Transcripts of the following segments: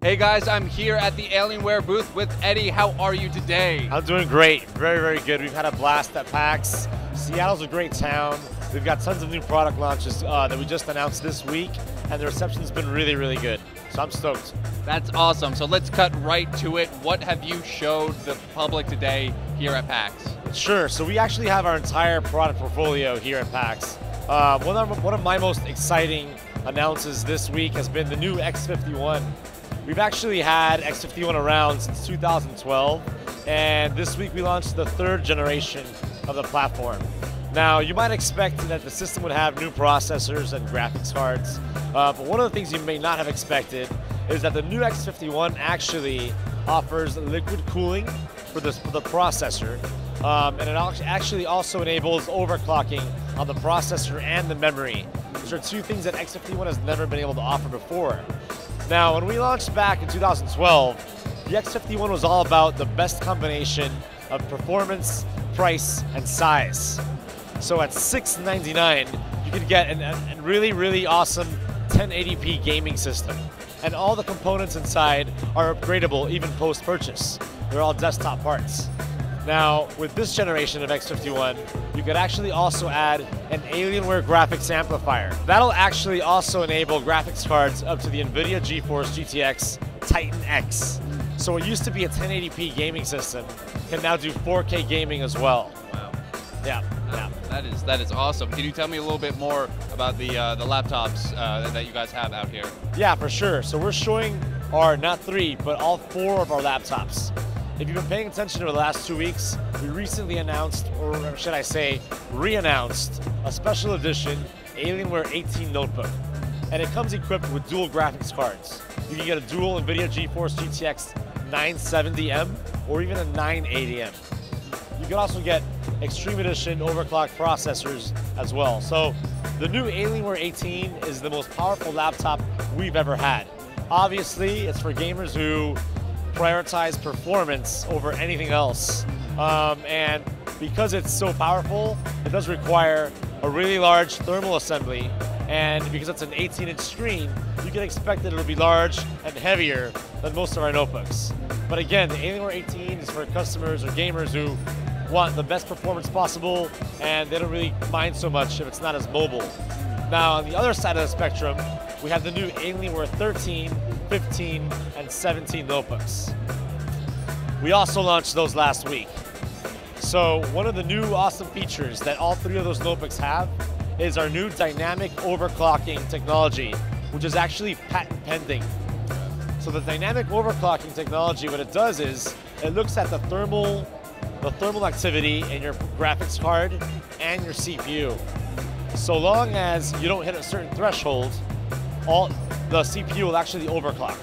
Hey guys, I'm here at the Alienware booth with Eddy. How are you today? I'm doing great, very, very good. We've had a blast at PAX. Seattle's a great town. We've got tons of new product launches that we just announced this week, and the reception's been really, really good. So I'm stoked. That's awesome. So let's cut right to it. What have you showed the public today here at PAX? Sure, so we actually have our entire product portfolio here at PAX. One of my most exciting announces this week has been the new X51. We've actually had X51 around since 2012, and this week we launched the 3rd generation of the platform. Now, you might expect that the system would have new processors and graphics cards, but one of the things you may not have expected is that the new X51 actually offers liquid cooling for the processor, and it actually also enables overclocking on the processor and the memory, which are two things that X51 has never been able to offer before. Now, when we launched back in 2012, the X51 was all about the best combination of performance, price, and size. So at $699, you could get a really, really awesome 1080p gaming system. And all the components inside are upgradable even post-purchase. They're all desktop parts. Now, with this generation of X51, you could actually also add an Alienware graphics amplifier. That'll actually also enable graphics cards up to the NVIDIA GeForce GTX Titan X. So what used to be a 1080p gaming system can now do 4K gaming as well. Wow. Yeah. That is awesome. Can you tell me a little bit more about the laptops that you guys have out here? Yeah, for sure. So we're showing our, not 3, but all 4 of our laptops. If you've been paying attention over the last 2 weeks, we recently announced, or should I say, re-announced, a special edition Alienware 18 notebook. And it comes equipped with dual graphics cards. You can get a dual NVIDIA GeForce GTX 970M or even a 980M. You can also get Extreme Edition overclock processors as well. So the new Alienware 18 is the most powerful laptop we've ever had. Obviously, it's for gamers who prioritize performance over anything else. And because it's so powerful, it does require a really large thermal assembly. And because it's an 18-inch screen, you can expect that it'll be large and heavier than most of our notebooks. But again, the Alienware 18 is for customers or gamers who want the best performance possible, and they don't really mind so much if it's not as mobile. Now, on the other side of the spectrum, we have the new Alienware 13, 15, and 17 notebooks. We also launched those last week. So one of the new awesome features that all 3 of those notebooks have is our new dynamic overclocking technology, which is actually patent pending. So the dynamic overclocking technology, what it does is, it looks at the thermal activity in your graphics card and your CPU. So long as you don't hit a certain threshold, the CPU will actually overclock.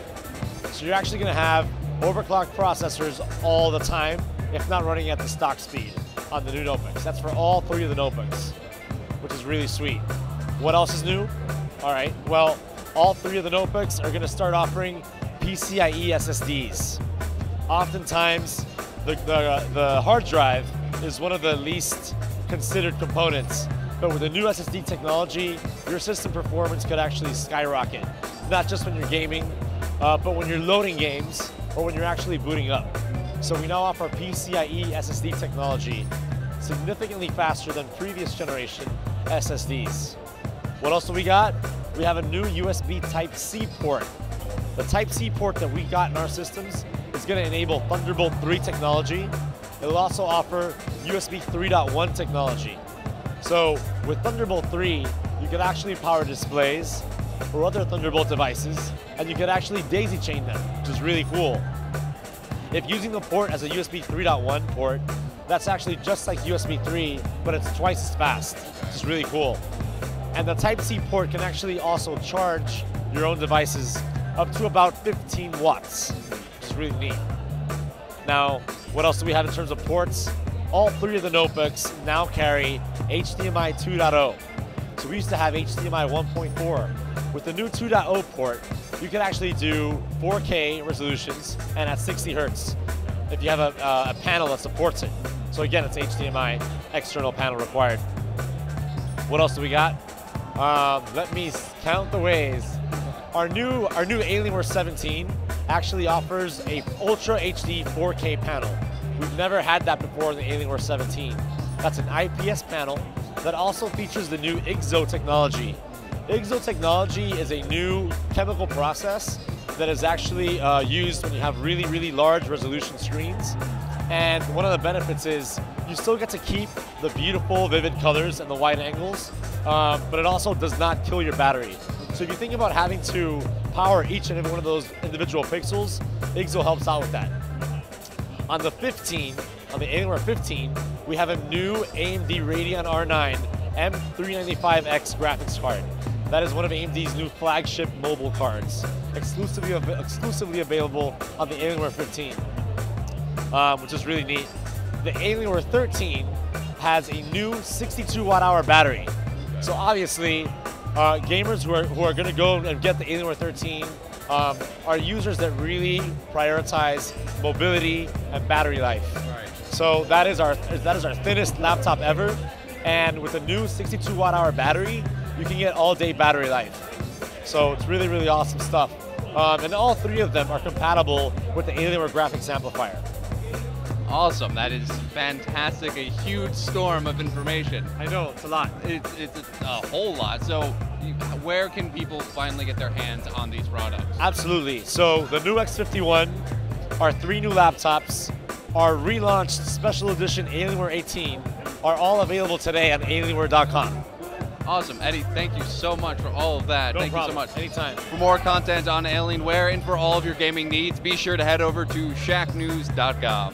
So you're actually going to have overclocked processors all the time, if not running at the stock speed on the new notebooks. That's for all 3 of the notebooks, which is really sweet. What else is new? All right, well, all 3 of the notebooks are going to start offering PCIe SSDs. Oftentimes, the hard drive is one of the least considered components, but with the new SSD technology, your system performance could actually skyrocket. Not just when you're gaming, but when you're loading games or when you're actually booting up. So we now offer PCIe SSD technology significantly faster than previous generation SSDs. What else do we got? We have a new USB Type-C port. The Type-C port that we got in our systems is going to enable Thunderbolt 3 technology. It will also offer USB 3.1 technology. So with Thunderbolt 3, you can actually power displays or other Thunderbolt devices, and you can actually daisy chain them, which is really cool. If using the port as a USB 3.1 port, that's actually just like USB 3, but it's twice as fast, which is really cool. And the Type-C port can actually also charge your own devices up to about 15 watts, which is really neat. Now, what else do we have in terms of ports? All 3 of the notebooks now carry HDMI 2.0. So we used to have HDMI 1.4. With the new 2.0 port, you can actually do 4K resolutions and at 60 Hertz if you have a panel that supports it. So again, it's HDMI external panel required. What else do we got? Let me count the ways. Our new Alienware 17 actually offers a Ultra HD 4K panel. We've never had that before in the Alienware 17. That's an IPS panel that also features the new IGZO technology. IGZO technology is a new chemical process that is actually used when you have really, really large resolution screens. And one of the benefits is you still get to keep the beautiful, vivid colors and the wide angles, but it also does not kill your battery. So if you think about having to power each and every one of those individual pixels, IGZO helps out with that. On the 15, on the Alienware 15, we have a new AMD Radeon R9 M395X graphics card. That is one of AMD's new flagship mobile cards, exclusively available on the Alienware 15, which is really neat. The Alienware 13 has a new 62 watt-hour battery. So obviously, gamers who are going to go and get the Alienware 13 are users that really prioritize mobility and battery life. Right. So that is our thinnest laptop ever, and with a new 62 watt-hour battery, you can get all-day battery life. So it's really, really awesome stuff. And all three of them are compatible with the Alienware graphics amplifier. Awesome, that is fantastic. A huge storm of information. I know, it's a lot. It's a whole lot. So where can people finally get their hands on these products? Absolutely. So the new X51, our three new laptops, our relaunched special edition Alienware 18 are all available today on Alienware.com. Awesome. Eddy, thank you so much for all of that. No Thank problem. you so much. Anytime. For more content on Alienware and for all of your gaming needs, be sure to head over to Shacknews.com.